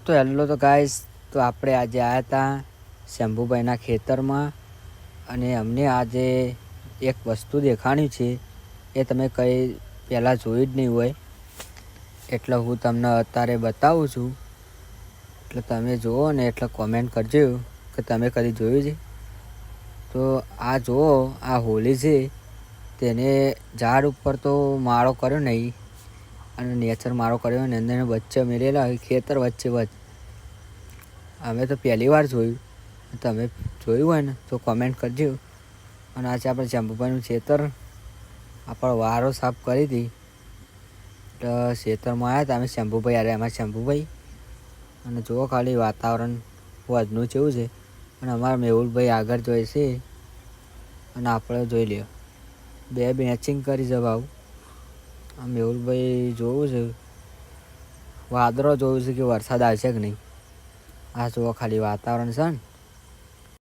તો હેલો તો ગાઈસ, તો આપણે આજે આવ્યા હતા શંભુભાઈના ખેતરમાં અને અમને આજે એક વસ્તુ દેખાણી છે એ તમે કંઈ પહેલાં જોઈ જ નહીં હોય, એટલે હું તમને અત્યારે બતાવું છું. એટલે તમે જુઓ ને એટલે કોમેન્ટ કરજો કે તમે કદી જોયું છે. તો આ જુઓ, આ હોલી છે તેને ઝાડ ઉપર તો માળો કર્યો નહીં અને નેચર માળો કર્યો ને અંદર વચ્ચે મેળેલા ખેતર વચ્ચે અમે તો પહેલી વાર જોયું. તમે જોયું હોય ને તો કોમેન્ટ કરજો. અને આજે આપણે શંભુભાઈનું ખેતર આપણે વારો સાફ કરી હતી, તો ખેતરમાં આવ્યા હતા અમે શંભુભાઈ. અરે અમારા શંભુભાઈ અને જુઓ ખાલી વાતાવરણ વધનું જેવું છે. અને અમારા મેહુલભાઈ આગળ જોઈએ છે અને આપણે જોઈ લ્યો બે મેચિંગ કરી છે ભાવ. આ મેહુલભાઈ જોવું છે, વાદળો જોવું છે કે વરસાદ આવશે કે નહીં. આ જુઓ ખાલી વાતાવરણ છે ને